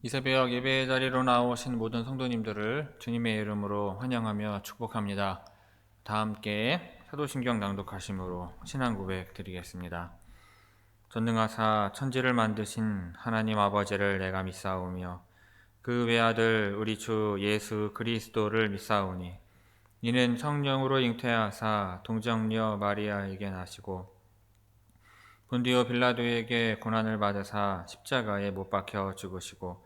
이 새벽 예배 자리로 나오신 모든 성도님들을 주님의 이름으로 환영하며 축복합니다. 다 함께 사도신경 낭독하심으로 신앙 고백 드리겠습니다. 전능하사 천지를 만드신 하나님 아버지를 내가 믿사오며 그 외아들 우리 주 예수 그리스도를 믿사오니 이는 성령으로 잉태하사 동정녀 마리아에게 나시고 본디오 빌라도에게 고난을 받으사 십자가에 못 박혀 죽으시고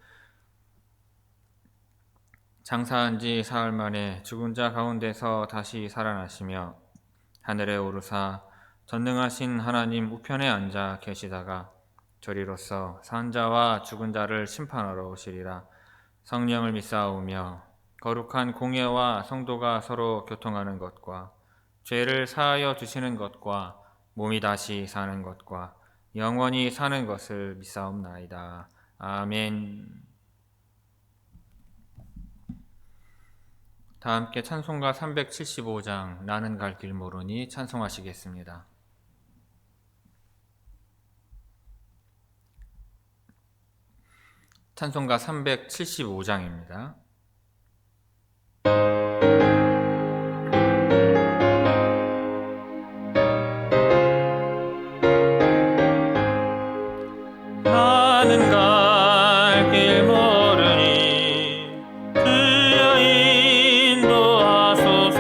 장사한 지 사흘 만에 죽은 자 가운데서 다시 살아나시며 하늘에 오르사 전능하신 하나님 우편에 앉아 계시다가 저리로서 산 자와 죽은 자를 심판하러 오시리라. 성령을 믿사오며 거룩한 공예와 성도가 서로 교통하는 것과 죄를 사하여 주시는 것과 몸이 다시 사는 것과 영원히 사는 것을 믿사옵나이다. 아멘. 다 함께 찬송가 375장 나는 갈 길 모르니 찬송하시겠습니다. 찬송가 375장입니다. 나는 갈 길 모르니 주여 인도하소서.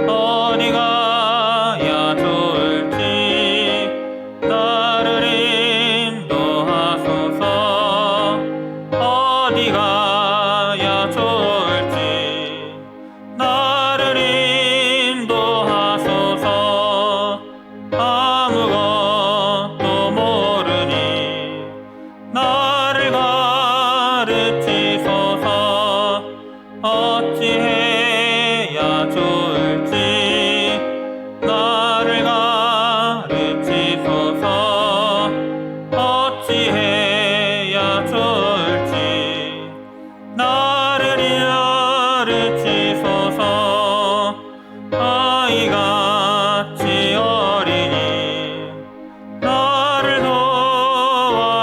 어디 가야 좋을지 나를 인도하소서. 어디 가야 좋을지 나를 인도하소서. 아무것도 모르니 나를 가르치소서. 어찌해야 좋을지 나를 가르치소서. 어찌해야 좋을지 나를 가르치소서. 아이같이 어리니 나를 도와주소서.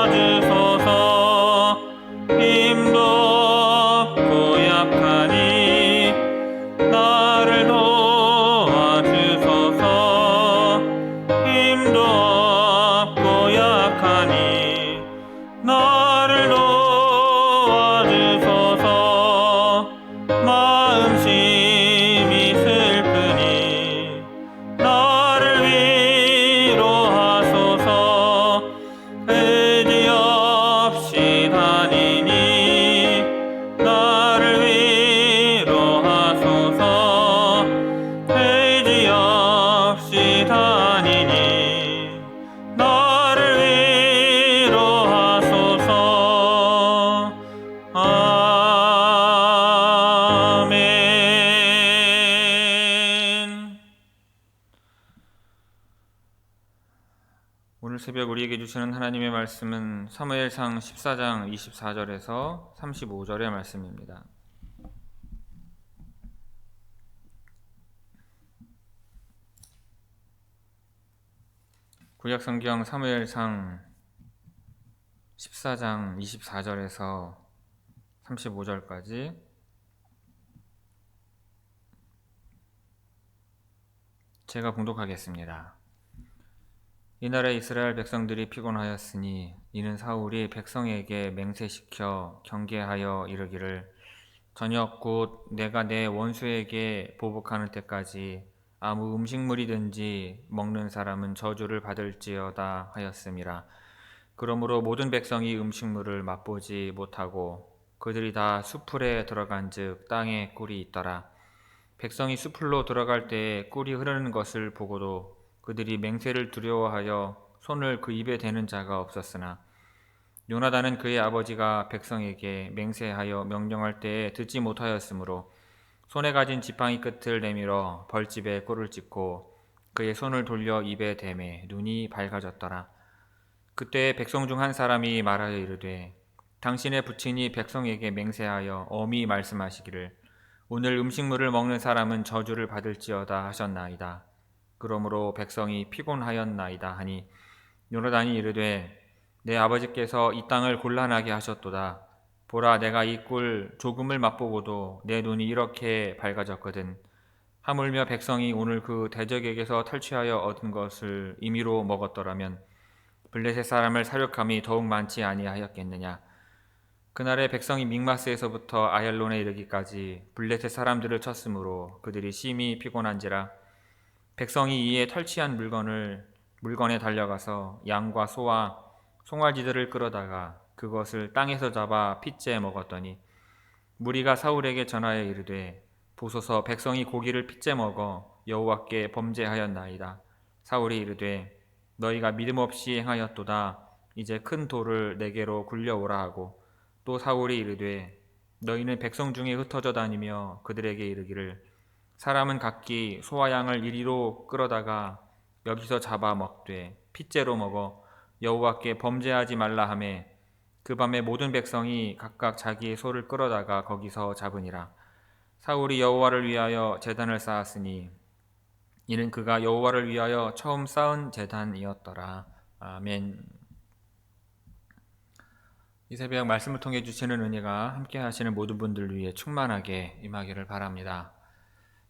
힘도 없고 약하니 나를 도와주소서. 힘도 없고 약하니 나를 도와주소서. 마음심이 슬프니 나를 위로하소서. 의지 없이 다니니 나를 위로하소서. 의지 없이 다니니 나를 위로하소서. 아멘. 오늘 새벽 우리에게 주시는 하나님의 말씀은 사무엘상 14장 24절에서 35절의 말씀입니다. 구약성경 사무엘상 14장 24절에서 35절까지 제가 봉독하겠습니다. 이날에 이스라엘 백성들이 피곤하였으니 이는 사울이 백성에게 맹세시켜 경계하여 이르기를 저녁 곧 내가 내 원수에게 보복하는 때까지 아무 음식물이든지 먹는 사람은 저주를 받을지어다 하였음이라. 그러므로 모든 백성이 음식물을 맛보지 못하고 그들이 다 수풀에 들어간즉 땅에 꿀이 있더라. 백성이 수풀로 들어갈 때에 꿀이 흐르는 것을 보고도 그들이 맹세를 두려워하여 손을 그 입에 대는 자가 없었으나 요나단은 그의 아버지가 백성에게 맹세하여 명령할 때에 듣지 못하였으므로 손에 가진 지팡이 끝을 내밀어 벌집에 꿀을 찍고 그의 손을 돌려 입에 대매 눈이 밝아졌더라. 그때 백성 중 한 사람이 말하여 이르되 당신의 부친이 백성에게 맹세하여 엄히 말씀하시기를 오늘 음식물을 먹는 사람은 저주를 받을지어다 하셨나이다. 그러므로 백성이 피곤하였나이다 하니 요나단이 이르되 내 아버지께서 이 땅을 곤란하게 하셨도다. 보라, 내가 이 꿀 조금을 맛보고도 내 눈이 이렇게 밝아졌거든. 하물며 백성이 오늘 그 대적에게서 탈취하여 얻은 것을 임의로 먹었더라면 블레셋 사람을 사륙함이 더욱 많지 아니하였겠느냐. 그날에 백성이 믹마스에서부터 아얄론에 이르기까지 블레셋 사람들을 쳤으므로 그들이 심히 피곤한지라. 백성이 이에 탈취한 물건에 달려가서 양과 소와 송아지들을 끌어다가 그것을 땅에서 잡아 핏째 먹었더니 무리가 사울에게 전하여 이르되 보소서, 백성이 고기를 핏째 먹어 여호와께 범죄하였나이다. 사울이 이르되 너희가 믿음 없이 행하였도다. 이제 큰 돌을 내게로 굴려오라 하고, 또 사울이 이르되 너희는 백성 중에 흩어져 다니며 그들에게 이르기를 사람은 각기 소와 양을 이리로 끌어다가 여기서 잡아 먹되 핏째로 먹어 여호와께 범죄하지 말라 하매 그 밤에 모든 백성이 각각 자기의 소를 끌어다가 거기서 잡으니라. 사울이 여호와를 위하여 제단을 쌓았으니 이는 그가 여호와를 위하여 처음 쌓은 제단이었더라. 아멘. 이 새벽 말씀을 통해 주시는 은혜가 함께 하시는 모든 분들 위해 충만하게 임하기를 바랍니다.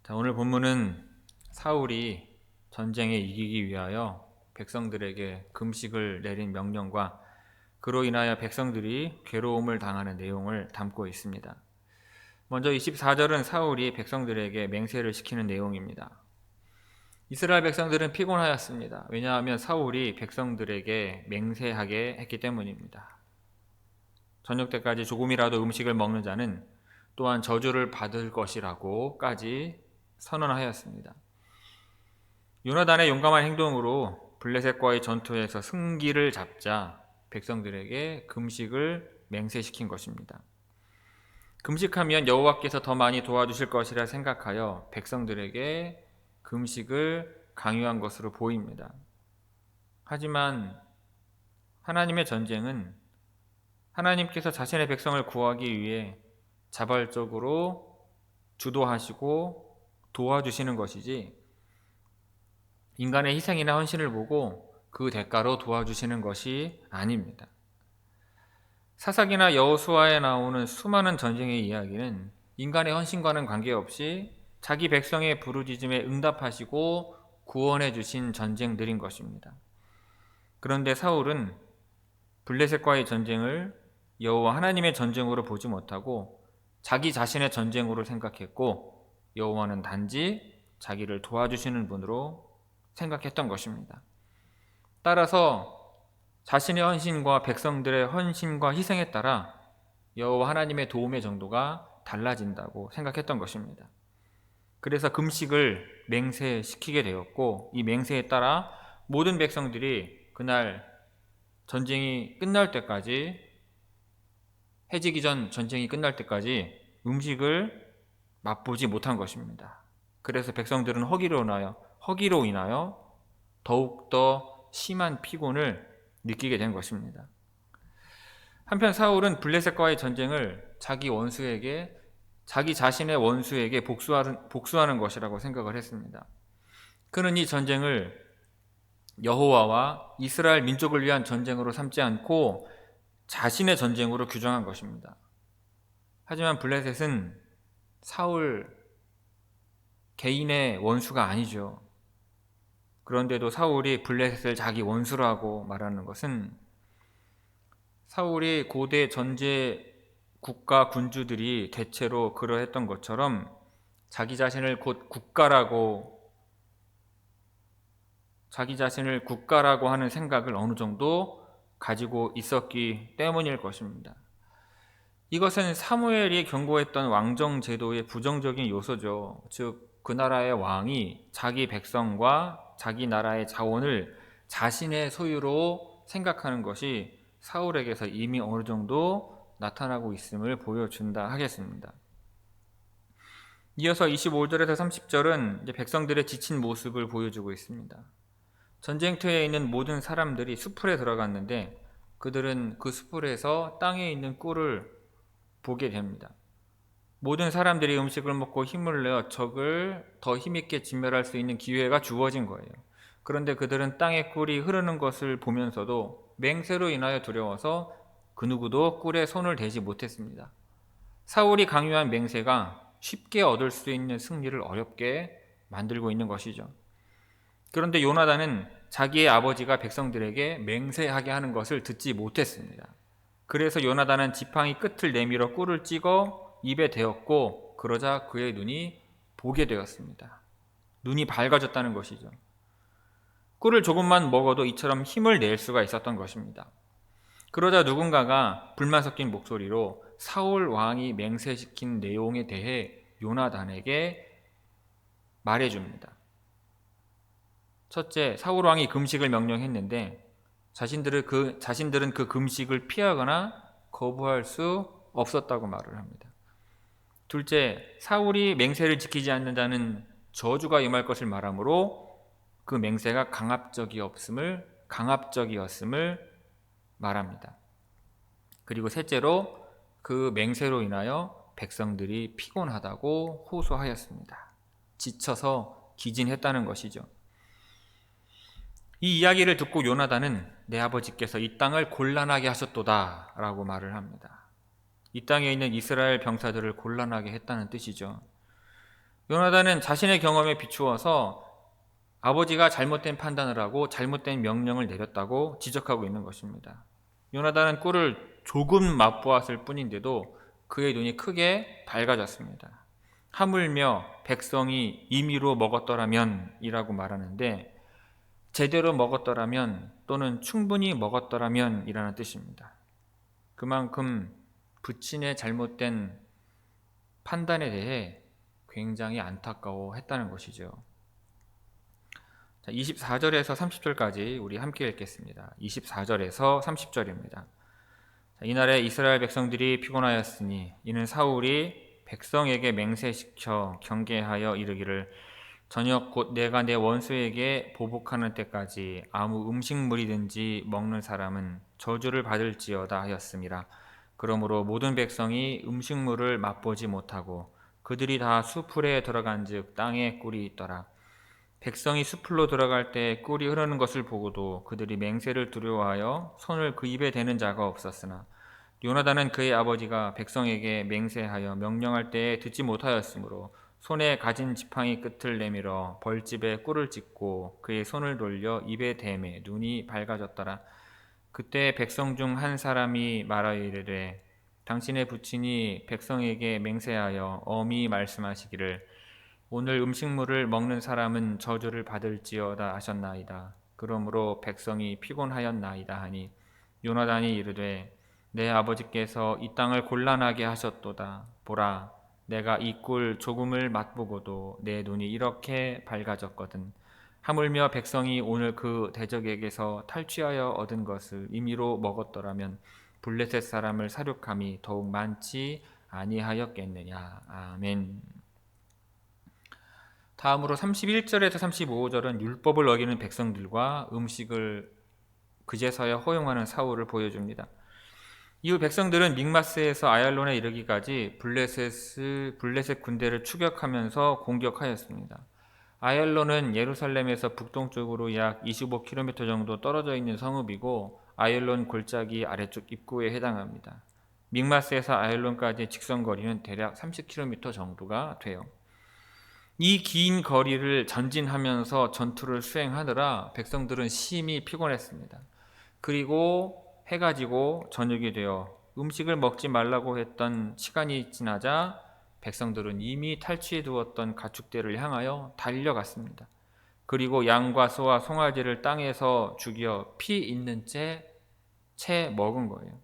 자, 오늘 본문은 사울이 전쟁에 이기기 위하여 백성들에게 금식을 내린 명령과 그로 인하여 백성들이 괴로움을 당하는 내용을 담고 있습니다. 먼저 24절은 사울이 백성들에게 맹세를 시키는 내용입니다. 이스라엘 백성들은 피곤하였습니다. 왜냐하면 사울이 백성들에게 맹세하게 했기 때문입니다. 저녁 때까지 조금이라도 음식을 먹는 자는 또한 저주를 받을 것이라고까지 선언하였습니다. 요나단의 용감한 행동으로 블레셋과의 전투에서 승기를 잡자 백성들에게 금식을 맹세시킨 것입니다. 금식하면 여호와께서 더 많이 도와주실 것이라 생각하여 백성들에게 금식을 강요한 것으로 보입니다. 하지만 하나님의 전쟁은 하나님께서 자신의 백성을 구하기 위해 자발적으로 주도하시고 도와주시는 것이지 인간의 희생이나 헌신을 보고 그 대가로 도와주시는 것이 아닙니다. 사사기나 여호수아에 나오는 수많은 전쟁의 이야기는 인간의 헌신과는 관계없이 자기 백성의 부르짖음에 응답하시고 구원해 주신 전쟁들인 것입니다. 그런데 사울은 블레셋과의 전쟁을 여호와 하나님의 전쟁으로 보지 못하고 자기 자신의 전쟁으로 생각했고 여호와는 단지 자기를 도와주시는 분으로 생각했던 것입니다. 따라서 자신의 헌신과 백성들의 헌신과 희생에 따라 여호와 하나님의 도움의 정도가 달라진다고 생각했던 것입니다. 그래서 금식을 맹세시키게 되었고 이 맹세에 따라 모든 백성들이 그날 전쟁이 끝날 때까지, 해지기 전 전쟁이 끝날 때까지 음식을 맛보지 못한 것입니다. 그래서 백성들은 허기로 인하여 더욱더 심한 피곤을 느끼게 된 것입니다. 한편 사울은 블레셋과의 전쟁을 자기 자신의 원수에게 복수하는 것이라고 생각을 했습니다. 그는 이 전쟁을 여호와와 이스라엘 민족을 위한 전쟁으로 삼지 않고 자신의 전쟁으로 규정한 것입니다. 하지만 블레셋은 사울 개인의 원수가 아니죠. 그런데도 사울이 블레셋을 자기 원수라고 말하는 것은 사울이 고대 전제 국가 군주들이 대체로 그러했던 것처럼 자기 자신을 국가라고 하는 생각을 어느 정도 가지고 있었기 때문일 것입니다. 이것은 사무엘이 경고했던 왕정 제도의 부정적인 요소죠. 즉 그 나라의 왕이 자기 백성과 자기 나라의 자원을 자신의 소유로 생각하는 것이 사울에게서 이미 어느 정도 나타나고 있음을 보여준다 하겠습니다. 이어서 25절에서 30절은 백성들의 지친 모습을 보여주고 있습니다. 전쟁터에 있는 모든 사람들이 숲풀에 들어갔는데 그들은 그 숲풀에서 땅에 있는 꿀을 보게 됩니다. 모든 사람들이 음식을 먹고 힘을 내어 적을 더 힘있게 진멸할 수 있는 기회가 주어진 거예요. 그런데 그들은 땅에 꿀이 흐르는 것을 보면서도 맹세로 인하여 두려워서 그 누구도 꿀에 손을 대지 못했습니다. 사울이 강요한 맹세가 쉽게 얻을 수 있는 승리를 어렵게 만들고 있는 것이죠. 그런데 요나단은 자기의 아버지가 백성들에게 맹세하게 하는 것을 듣지 못했습니다. 그래서 요나단은 지팡이 끝을 내밀어 꿀을 찍어 입에 대었고, 그러자 그의 눈이 보게 되었습니다. 눈이 밝아졌다는 것이죠. 꿀을 조금만 먹어도 이처럼 힘을 낼 수가 있었던 것입니다. 그러자 누군가가 불만 섞인 목소리로 사울 왕이 맹세시킨 내용에 대해 요나단에게 말해줍니다. 첫째, 사울 왕이 금식을 명령했는데 자신들은 그 금식을 피하거나 거부할 수 없었다고 말을 합니다. 둘째, 사울이 맹세를 지키지 않는다는 저주가 임할 것을 말하므로 그 맹세가 강압적이었음을 말합니다. 그리고 셋째로 그 맹세로 인하여 백성들이 피곤하다고 호소하였습니다. 지쳐서 기진했다는 것이죠. 이 이야기를 듣고 요나단은 내 아버지께서 이 땅을 곤란하게 하셨도다 라고 말을 합니다. 이 땅에 있는 이스라엘 병사들을 곤란하게 했다는 뜻이죠. 요나단은 자신의 경험에 비추어서 아버지가 잘못된 판단을 하고 잘못된 명령을 내렸다고 지적하고 있는 것입니다. 요나단은 꿀을 조금 맛보았을 뿐인데도 그의 눈이 크게 밝아졌습니다. 하물며 백성이 임의로 먹었더라면 이라고 말하는데, 제대로 먹었더라면 또는 충분히 먹었더라면 이라는 뜻입니다. 그만큼 부친의 잘못된 판단에 대해 굉장히 안타까워했다는 것이죠. 24절에서 30절까지 우리 함께 읽겠습니다. 24절에서 30절입니다. 이날에 이스라엘 백성들이 피곤하였으니 이는 사울이 백성에게 맹세시켜 경계하여 이르기를 저녁 곧 내가 내 원수에게 보복하는 때까지 아무 음식물이든지 먹는 사람은 저주를 받을지어다 하였음이라. 그러므로 모든 백성이 음식물을 맛보지 못하고 그들이 다 수풀에 들어간즉 땅에 꿀이 있더라. 백성이 수풀로 들어갈 때 꿀이 흐르는 것을 보고도 그들이 맹세를 두려워하여 손을 그 입에 대는 자가 없었으나 요나단은 그의 아버지가 백성에게 맹세하여 명령할 때에 듣지 못하였으므로 손에 가진 지팡이 끝을 내밀어 벌집에 꿀을 찍고 그의 손을 돌려 입에 대매 눈이 밝아졌더라. 그때 백성 중 한 사람이 말하여 이르되 당신의 부친이 백성에게 맹세하여 엄히 말씀하시기를 오늘 음식물을 먹는 사람은 저주를 받을지어다 하셨나이다. 그러므로 백성이 피곤하였나이다 하니 요나단이 이르되 내 아버지께서 이 땅을 곤란하게 하셨도다. 보라, 내가 이 꿀 조금을 맛보고도 내 눈이 이렇게 밝아졌거든. 하물며 백성이 오늘 그 대적에게서 탈취하여 얻은 것을 임의로 먹었더라면 블레셋 사람을 사륙함이 더욱 많지 아니하였겠느냐. 아멘. 다음으로 31절에서 35절은 율법을 어기는 백성들과 음식을 그제서야 허용하는 사울을 보여줍니다. 이후 백성들은 믹마스에서 아얄론에 이르기까지 블레셋 군대를 추격하면서 공격하였습니다. 아얄론은 예루살렘에서 북동쪽으로 약 25km 정도 떨어져 있는 성읍이고 아얄론 골짜기 아래쪽 입구에 해당합니다. 믹마스에서 아얄론까지 직선거리는 대략 30km 정도가 돼요. 이 긴 거리를 전진하면서 전투를 수행하느라 백성들은 심히 피곤했습니다. 그리고 해가 지고 저녁이 되어 음식을 먹지 말라고 했던 시간이 지나자 백성들은 이미 탈취해 두었던 가축대를 향하여 달려갔습니다. 그리고 양과 소와 송아지를 땅에서 죽여 피 있는 채 먹은 거예요.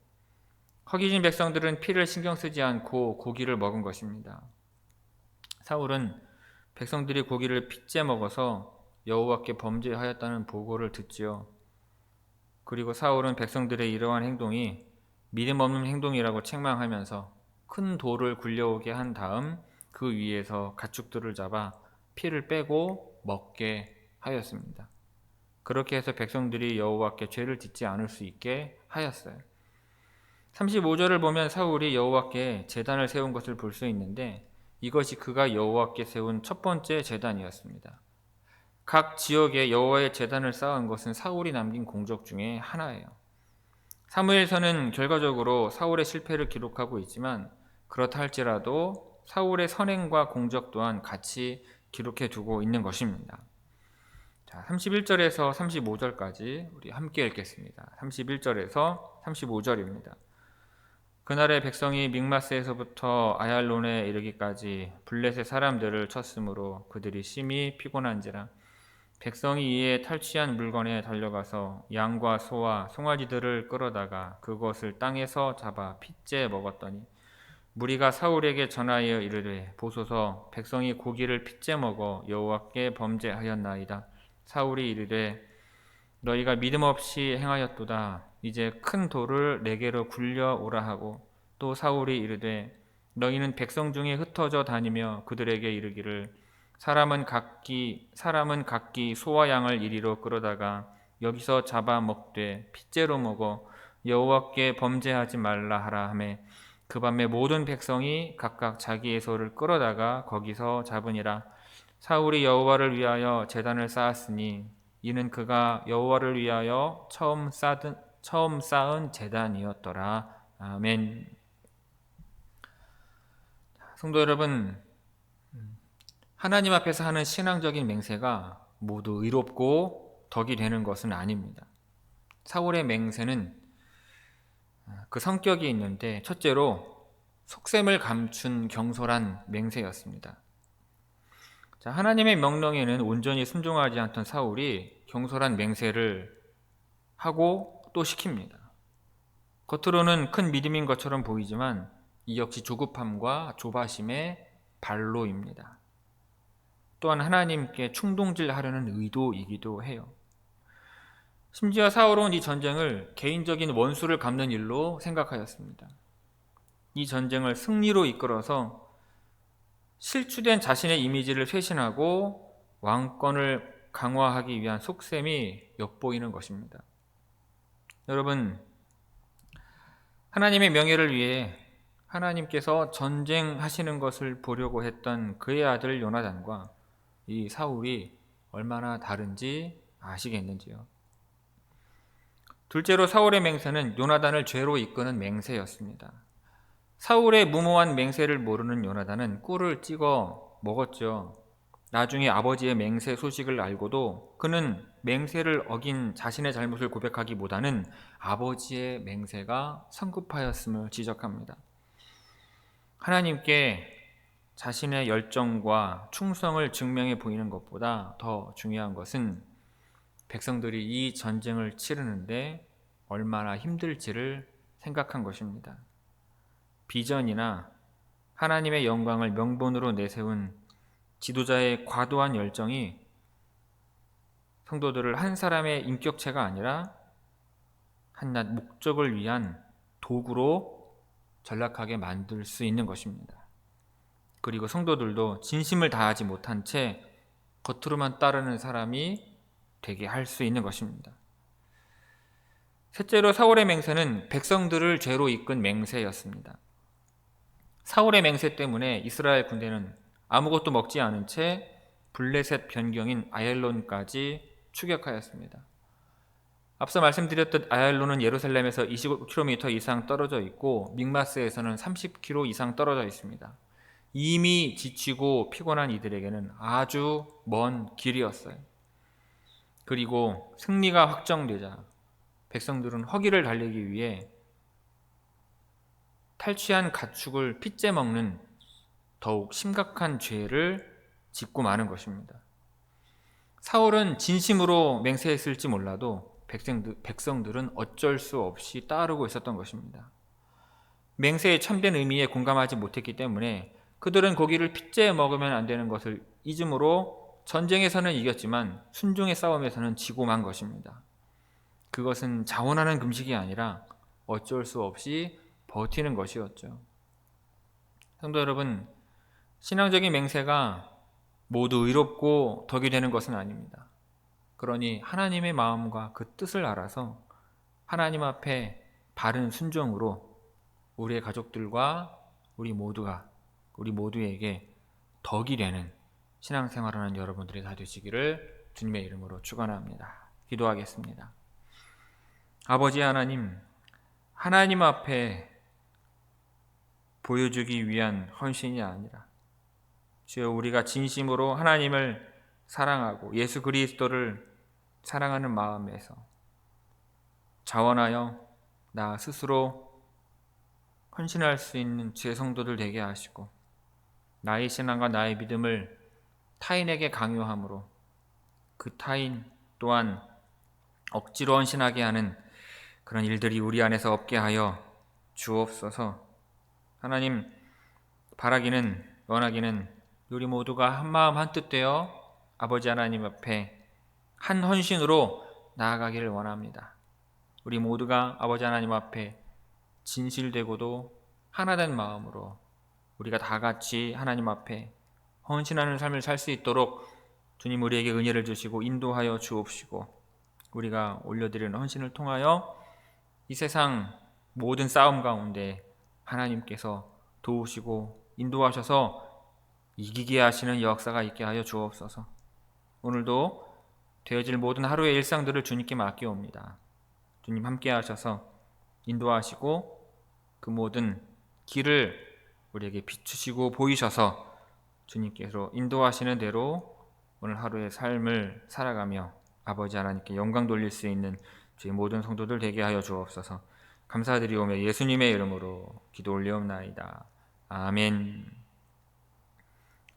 허기진 백성들은 피를 신경 쓰지 않고 고기를 먹은 것입니다. 사울은 백성들이 고기를 핏째 먹어서 여호와께 범죄하였다는 보고를 듣지요. 그리고 사울은 백성들의 이러한 행동이 믿음 없는 행동이라고 책망하면서 큰 돌을 굴려오게 한 다음 그 위에서 가축들을 잡아 피를 빼고 먹게 하였습니다. 그렇게 해서 백성들이 여호와께 죄를 짓지 않을 수 있게 하였어요. 35절을 보면 사울이 여호와께 제단을 세운 것을 볼 수 있는데 이것이 그가 여호와께 세운 첫 번째 제단이었습니다. 각 지역에 여호와의 제단을 쌓은 것은 사울이 남긴 공적 중에 하나예요. 사무엘서는 결과적으로 사울의 실패를 기록하고 있지만 그렇다 할지라도 사울의 선행과 공적 또한 같이 기록해 두고 있는 것입니다. 자, 31절에서 35절까지 우리 함께 읽겠습니다. 31절에서 35절입니다. 그날의 백성이 믹마스에서부터 아얄론에 이르기까지 블레셋 사람들을 쳤으므로 그들이 심히 피곤한지라. 백성이 이에 탈취한 물건에 달려가서 양과 소와 송아지들을 끌어다가 그것을 땅에서 잡아 핏째 먹었더니 무리가 사울에게 전하여 이르되 보소서 백성이 고기를 핏째 먹어 여호와께 범죄하였나이다. 사울이 이르되 너희가 믿음 없이 행하였도다. 이제 큰 돌을 내게로 굴려 오라 하고 또 사울이 이르되 너희는 백성 중에 흩어져 다니며 그들에게 이르기를 사람은 각기 소와 양을 이리로 끌어다가 여기서 잡아 먹되 핏째로 먹어 여호와께 범죄하지 말라 하라 하매 그 밤에 모든 백성이 각각 자기의 소를 끌어다가 거기서 잡으니라. 사울이 여호와를 위하여 제단을 쌓았으니 이는 그가 여호와를 위하여 처음 쌓은 제단이었더라. 아멘. 성도 여러분, 하나님 앞에서 하는 신앙적인 맹세가 모두 의롭고 덕이 되는 것은 아닙니다. 사울의 맹세는 그 성격이 있는데 첫째로 속셈을 감춘 경솔한 맹세였습니다. 자, 하나님의 명령에는 온전히 순종하지 않던 사울이 경솔한 맹세를 하고 또 시킵니다. 겉으로는 큰 믿음인 것처럼 보이지만 이 역시 조급함과 조바심의 발로입니다. 또한 하나님께 충동질하려는 의도이기도 해요. 심지어 사울은 이 전쟁을 개인적인 원수를 갚는 일로 생각하였습니다. 이 전쟁을 승리로 이끌어서 실추된 자신의 이미지를 쇄신하고 왕권을 강화하기 위한 속셈이 엿보이는 것입니다. 여러분, 하나님의 명예를 위해 하나님께서 전쟁하시는 것을 보려고 했던 그의 아들 요나단과 이 사울이 얼마나 다른지 아시겠는지요? 둘째로 사울의 맹세는 요나단을 죄로 이끄는 맹세였습니다. 사울의 무모한 맹세를 모르는 요나단은 꿀을 찍어 먹었죠. 나중에 아버지의 맹세 소식을 알고도 그는 맹세를 어긴 자신의 잘못을 고백하기보다는 아버지의 맹세가 성급하였음을 지적합니다. 하나님께 자신의 열정과 충성을 증명해 보이는 것보다 더 중요한 것은 백성들이 이 전쟁을 치르는데 얼마나 힘들지를 생각한 것입니다. 비전이나 하나님의 영광을 명분으로 내세운 지도자의 과도한 열정이 성도들을 한 사람의 인격체가 아니라 한낱 목적을 위한 도구로 전락하게 만들 수 있는 것입니다. 그리고 성도들도 진심을 다하지 못한 채 겉으로만 따르는 사람이 되게 할 수 있는 것입니다. 셋째로 사울의 맹세는 백성들을 죄로 이끈 맹세였습니다. 사울의 맹세 때문에 이스라엘 군대는 아무것도 먹지 않은 채 블레셋 변경인 아얄론까지 추격하였습니다. 앞서 말씀드렸듯 아얄론은 예루살렘에서 25km 이상 떨어져 있고 믹마스에서는 30km 이상 떨어져 있습니다. 이미 지치고 피곤한 이들에게는 아주 먼 길이었어요. 그리고 승리가 확정되자 백성들은 허기를 달래기 위해 탈취한 가축을 핏째 먹는 더욱 심각한 죄를 짓고 마는 것입니다. 사울은 진심으로 맹세했을지 몰라도 백성들은 어쩔 수 없이 따르고 있었던 것입니다. 맹세의 참된 의미에 공감하지 못했기 때문에 그들은 고기를 핏째 먹으면 안 되는 것을 잊음으로 전쟁에서는 이겼지만 순종의 싸움에서는 지고 만 것입니다. 그것은 자원하는 금식이 아니라 어쩔 수 없이 버티는 것이었죠. 성도 여러분, 신앙적인 맹세가 모두 의롭고 덕이 되는 것은 아닙니다. 그러니 하나님의 마음과 그 뜻을 알아서 하나님 앞에 바른 순종으로 우리의 가족들과 우리 모두에게 덕이 되는 신앙생활하는 여러분들이 다 되시기를 주님의 이름으로 축원합니다. 기도하겠습니다. 아버지 하나님, 하나님 앞에 보여주기 위한 헌신이 아니라 주여 우리가 진심으로 하나님을 사랑하고 예수 그리스도를 사랑하는 마음에서 자원하여 나 스스로 헌신할 수 있는 주의 성도들 되게 하시고 나의 신앙과 나의 믿음을 타인에게 강요함으로 그 타인 또한 억지로 헌신하게 하는 그런 일들이 우리 안에서 없게 하여 주옵소서. 하나님, 바라기는 원하기는 우리 모두가 한마음 한뜻 되어 아버지 하나님 앞에 한 헌신으로 나아가기를 원합니다. 우리 모두가 아버지 하나님 앞에 진실되고도 하나된 마음으로 우리가 다 같이 하나님 앞에 헌신하는 삶을 살 수 있도록 주님 우리에게 은혜를 주시고 인도하여 주옵시고 우리가 올려드리는 헌신을 통하여 이 세상 모든 싸움 가운데 하나님께서 도우시고 인도하셔서 이기게 하시는 역사가 있게 하여 주옵소서. 오늘도 되어질 모든 하루의 일상들을 주님께 맡겨옵니다. 주님 함께 하셔서 인도하시고 그 모든 길을 우리에게 비추시고 보이셔서 주님께서 인도하시는 대로 오늘 하루의 삶을 살아가며 아버지 하나님께 영광 돌릴 수 있는 저희 모든 성도들 되게 하여 주옵소서. 감사드리오며 예수님의 이름으로 기도 올리옵나이다. 아멘.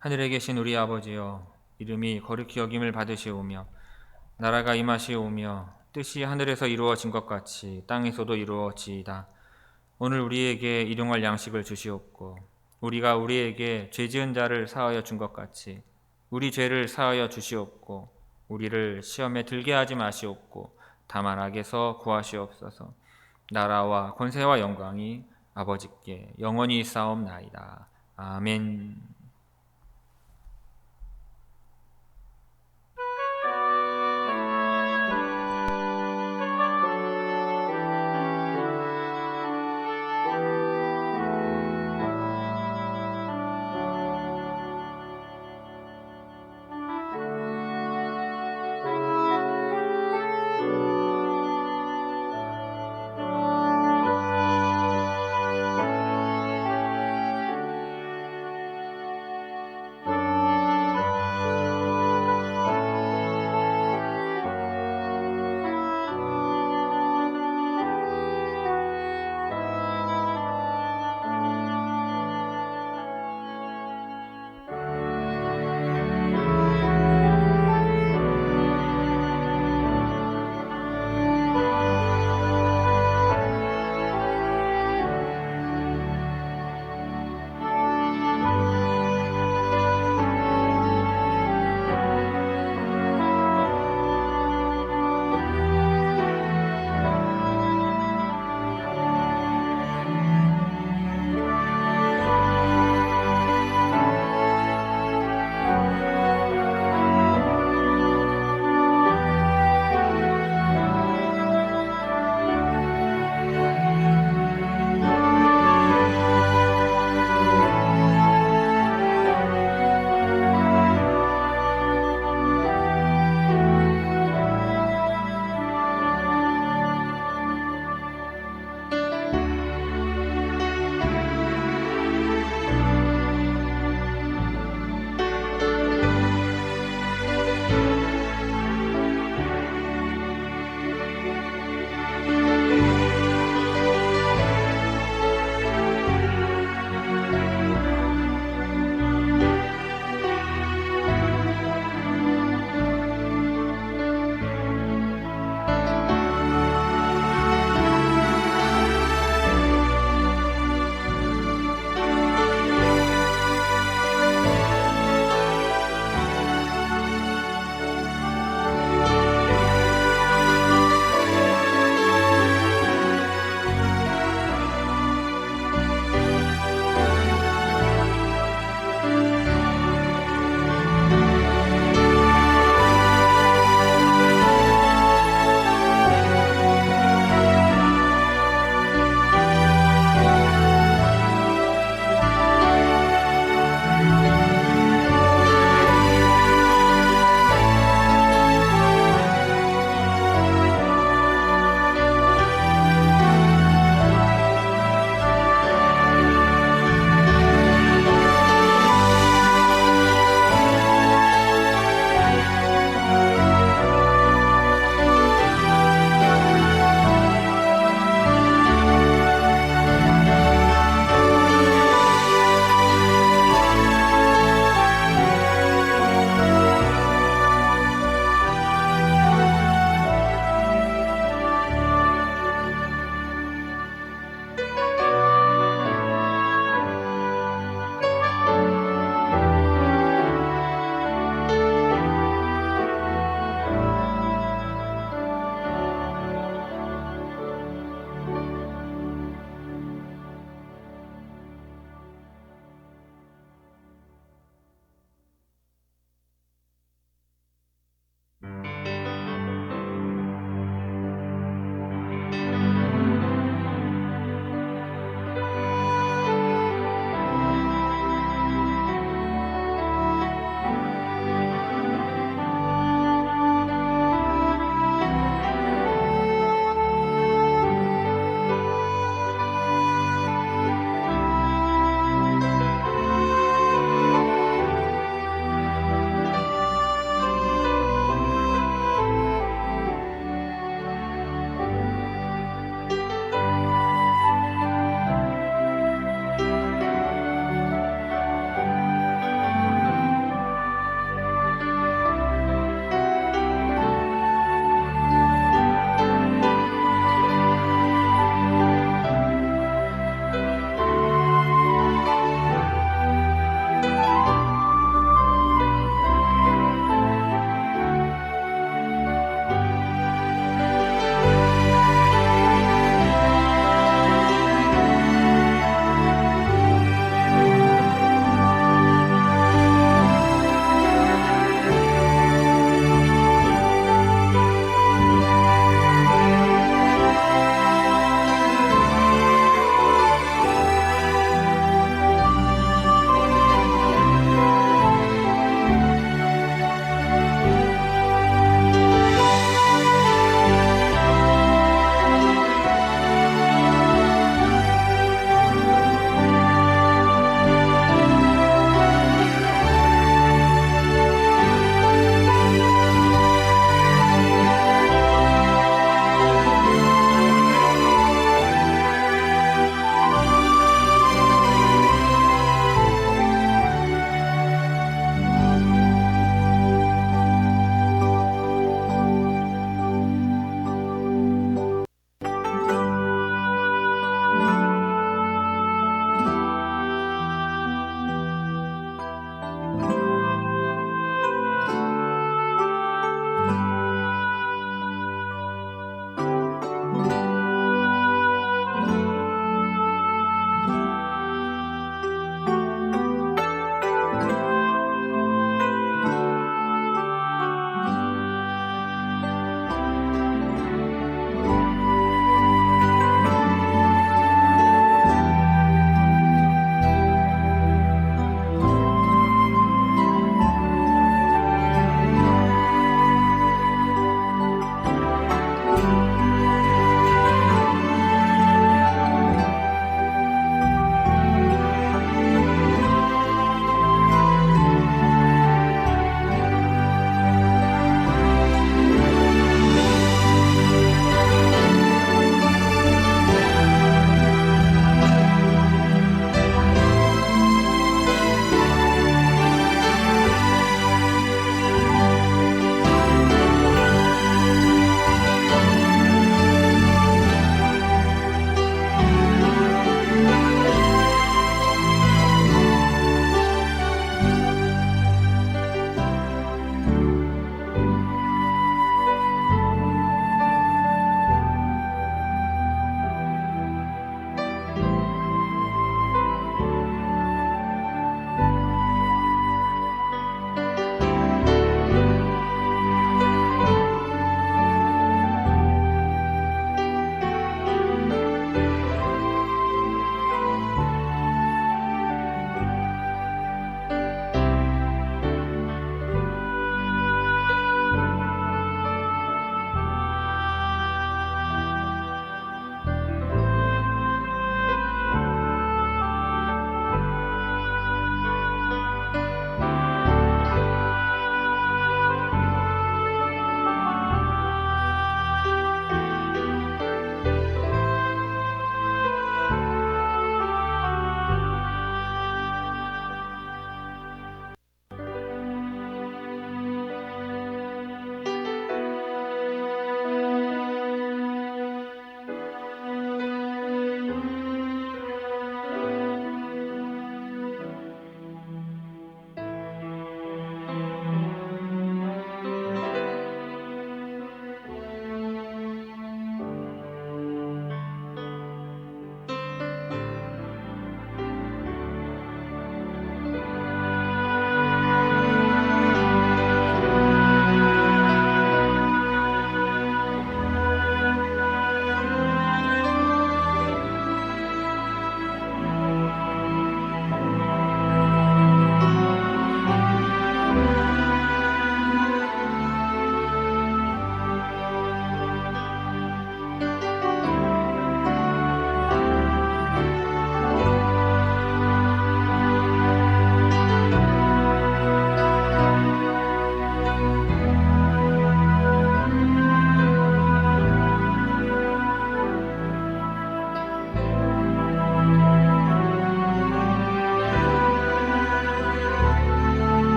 하늘에 계신 우리 아버지여, 이름이 거룩히 여김을 받으시오며 나라가 임하시오며 뜻이 하늘에서 이루어진 것 같이 땅에서도 이루어지이다. 오늘 우리에게 일용할 양식을 주시옵고 우리가 우리에게 죄 지은 자를 사하여 준 것 같이 우리 죄를 사하여 주시옵고 우리를 시험에 들게 하지 마시옵고 다만 악에서 구하시옵소서. 나라와 권세와 영광이 아버지께 영원히 있사옵나이다. 아멘.